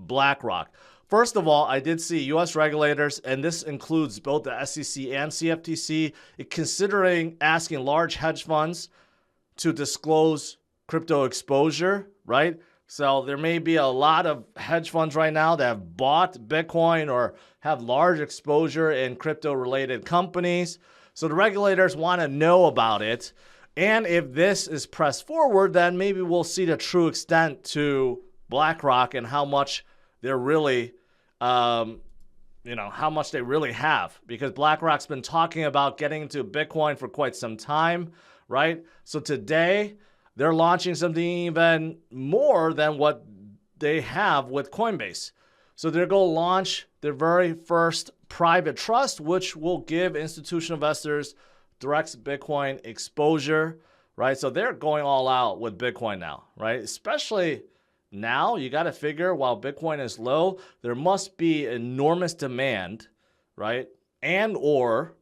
BlackRock. First of all, I did see U.S. regulators, and this includes both the SEC and CFTC, considering asking large hedge funds to disclose crypto exposure, right? So there may be a lot of hedge funds right now that have bought Bitcoin or have large exposure in crypto-related companies. So the regulators want to know about it. And if this is pressed forward, then maybe we'll see the true extent to BlackRock and how much they're really, how much they really have. Because BlackRock's been talking about getting into Bitcoin for quite some time, right? So today, they're launching something even more than what they have with Coinbase. So they're going to launch their very first private trust, which will give institutional investors direct Bitcoin exposure, right? So they're going all out with Bitcoin now, right? Especially now, you got to figure while Bitcoin is low, there must be enormous demand, right? And or,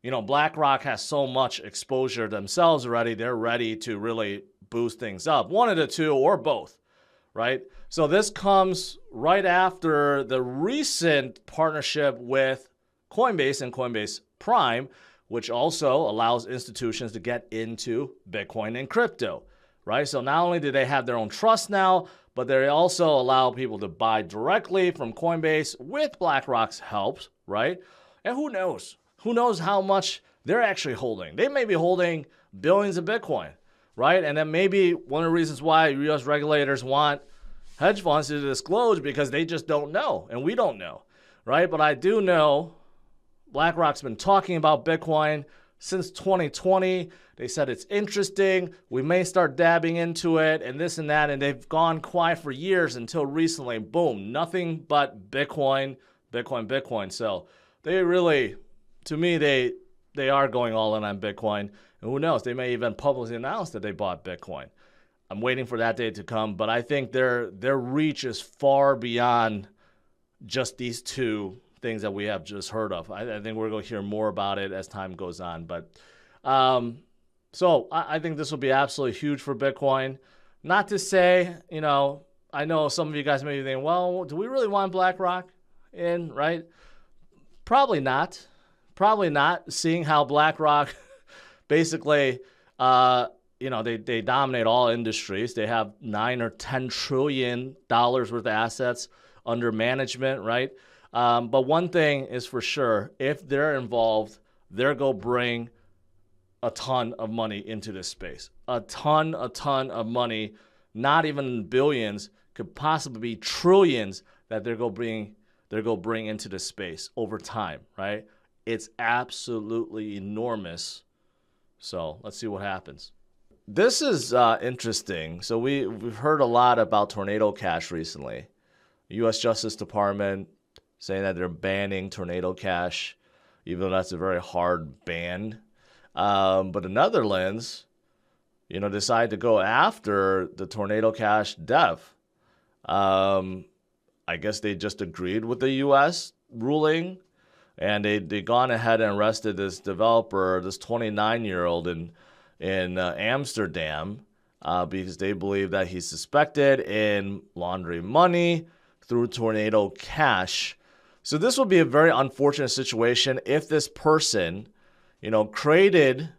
BlackRock has so much exposure themselves already, they're ready to really boost things up. One of the two or both, right? So this comes right after the recent partnership with Coinbase and Coinbase Prime, which also allows institutions to get into Bitcoin and crypto, right? So not only do they have their own trust now, but they also allow people to buy directly from Coinbase with BlackRock's help, right? And who knows? Who knows how much they're actually holding? They may be holding billions of Bitcoin, right? And then maybe one of the reasons why U.S. regulators want hedge funds to disclose because they just don't know, and we don't know, right? But I do know BlackRock's been talking about Bitcoin since 2020. They said it's interesting. We may start dabbing into it and this and that. And they've gone quiet for years until recently. Boom, nothing but Bitcoin, Bitcoin, Bitcoin. So they really, to me, they are going all in on Bitcoin. And who knows, they may even publicly announce that they bought Bitcoin. I'm waiting for that day to come. But I think their reach is far beyond just these two things that we have just heard of. I think we're going to hear more about it as time goes on. But so I think this will be absolutely huge for Bitcoin. Not to say, I know some of you guys may be thinking, well, do we really want BlackRock in, right? Probably not. Probably not, seeing how BlackRock basically, they dominate all industries. They have $9 or $10 trillion worth of assets under management, right? But one thing is for sure, if they're involved, they're going to bring a ton of money into this space. A ton of money, not even billions, could possibly be trillions that they're going to bring into this space over time, right? It's absolutely enormous. So let's see what happens. This is interesting. So we've heard a lot about Tornado Cash recently. U.S. Justice Department saying that they're banning Tornado Cash, even though that's a very hard ban. But the Netherlands, decided to go after the Tornado Cash dev. I guess they just agreed with the U.S. ruling, and they gone ahead and arrested this developer, this 29-year-old in Amsterdam, because they believe that he's suspected in laundering money through Tornado Cash. So this would be a very unfortunate situation if this person, created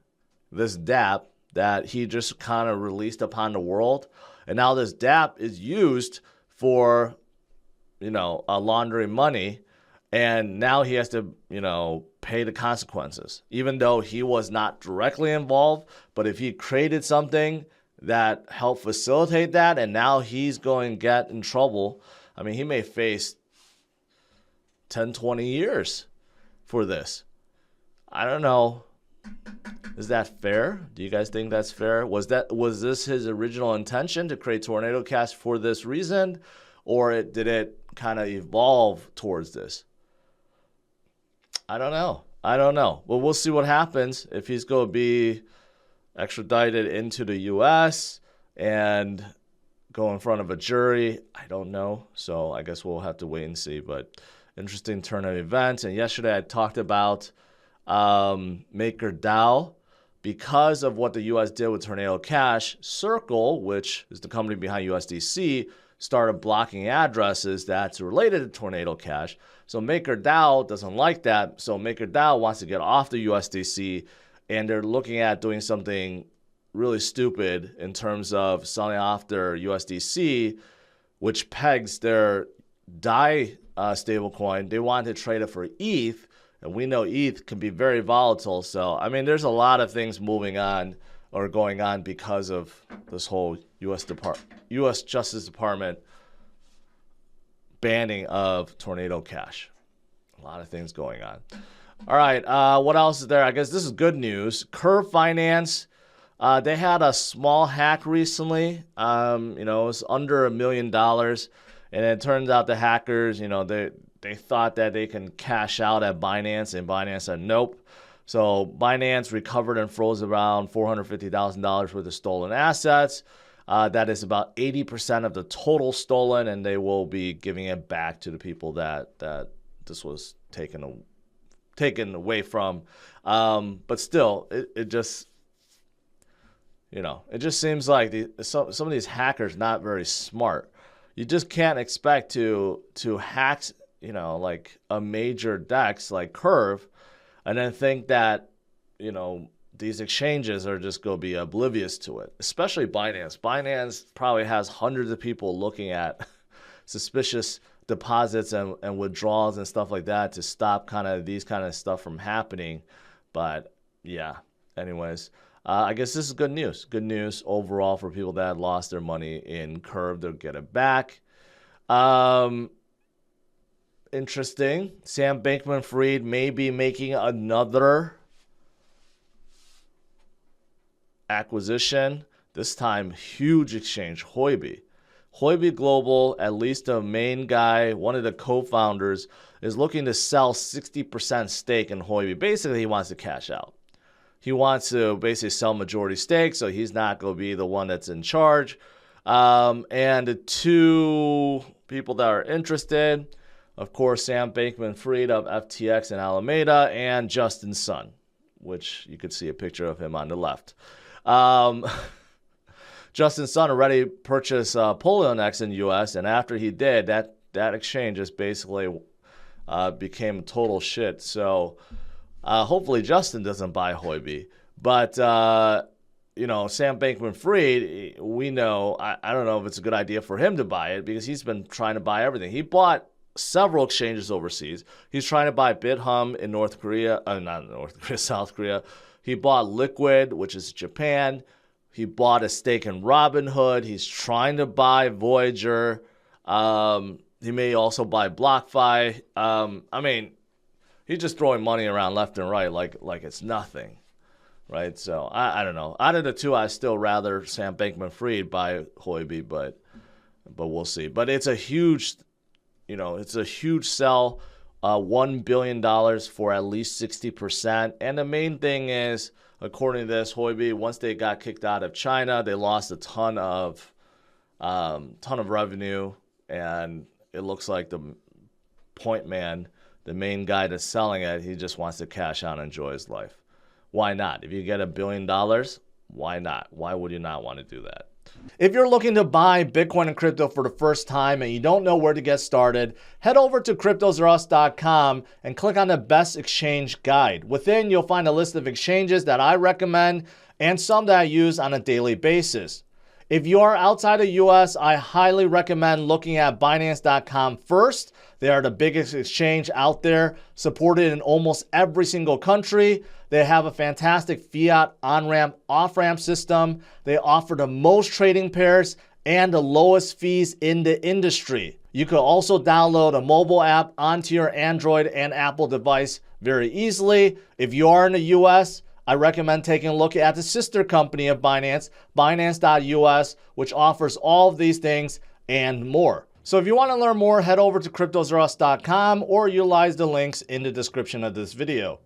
this dApp that he just kind of released upon the world, and now this dApp is used for, laundering money, and now he has to, pay the consequences, even though he was not directly involved. But if he created something that helped facilitate that, and now he's going to get in trouble, I mean, he may face 10, 20 years for this. I don't know. Is that fair? Do you guys think that's fair? Was this his original intention to create Tornado Cash for this reason? Or did it kind of evolve towards this? I don't know. Well, we'll see what happens if he's going to be extradited into the U.S. and go in front of a jury. I don't know. So I guess we'll have to wait and see. But interesting turn of events. And yesterday I talked about MakerDAO. Because of what the U.S. did with Tornado Cash, Circle, which is the company behind USDC, started blocking addresses that's related to Tornado Cash. So MakerDAO doesn't like that. So MakerDAO wants to get off the USDC, and they're looking at doing something really stupid in terms of selling off their USDC, which pegs their DAI stablecoin. They want to trade it for ETH, and we know ETH can be very volatile. So, I mean, there's a lot of things moving on or going on because of this whole U.S. Justice Department banning of Tornado Cash. A lot of things going on. All right, what else is there? I guess this is good news. Curve Finance, they had a small hack recently. You know, it was under $1 million. And it turns out the hackers, you know, they thought that they can cash out at Binance, and Binance said nope. So Binance recovered and froze around $450,000 worth of stolen assets. That is about 80% of the total stolen, and they will be giving it back to the people that this was taken away from. But still, it just, you know, it just seems like some of these hackers not very smart. You just can't expect to hack, you know, like a major DEX like Curve, and then think that, you know, these exchanges are just going to be oblivious to it, especially Binance. Binance probably has hundreds of people looking at suspicious deposits and withdrawals and stuff like that to stop these kind of stuff from happening. But yeah, anyways, I guess this is good news. Good news overall for people that had lost their money in Curve. They'll get it back. Interesting. Sam Bankman-Fried may be making another acquisition. This time, huge exchange, Huobi. Huobi Global, at least the main guy, one of the co-founders, is looking to sell 60% stake in Huobi. Basically, he wants to cash out. He wants to basically sell majority stake, so he's not going to be the one that's in charge. And the two people that are interested, of course, Sam Bankman-Fried of FTX and Alameda, and Justin Sun, which you could see a picture of him on the left. Justin Sun already purchased Polionex in the U.S., and after he did, that exchange just basically became total shit. So hopefully Justin doesn't buy Huobi. But, you know, Sam Bankman-Fried, we know, I don't know if it's a good idea for him to buy it because he's been trying to buy everything. He bought several exchanges overseas. He's trying to buy BitHum in North Korea, not North Korea, South Korea. He bought Liquid, which is Japan. He bought a stake in Robinhood. He's trying to buy Voyager. He may also buy BlockFi. I mean, he's just throwing money around left and right like it's nothing, right? So I don't know. Out of the two, I still rather Sam Bankman-Fried buy Huobi, but we'll see. But it's a huge, you know, it's a huge sell. $1 billion for at least 60%. And the main thing is, according to this, Huobi, once they got kicked out of China, they lost a ton of revenue, and it looks like the point man, the main guy that's selling it, he just wants to cash out and enjoy his life. Why not? If you get $1 billion, why not? Why would you not want to do that? If you're looking to buy Bitcoin and crypto for the first time and you don't know where to get started, head over to CryptosRus.com and click on the best exchange guide. Within, you'll find a list of exchanges that I recommend and some that I use on a daily basis. If you are outside the US, I highly recommend looking at Binance.com first. They are the biggest exchange out there, supported in almost every single country. They have a fantastic fiat on-ramp, off-ramp system. They offer the most trading pairs and the lowest fees in the industry. You could also download a mobile app onto your Android and Apple device very easily. If you are in the US, I recommend taking a look at the sister company of Binance, Binance.us, which offers all of these things and more. So if you want to learn more, head over to CryptosRus.com or utilize the links in the description of this video.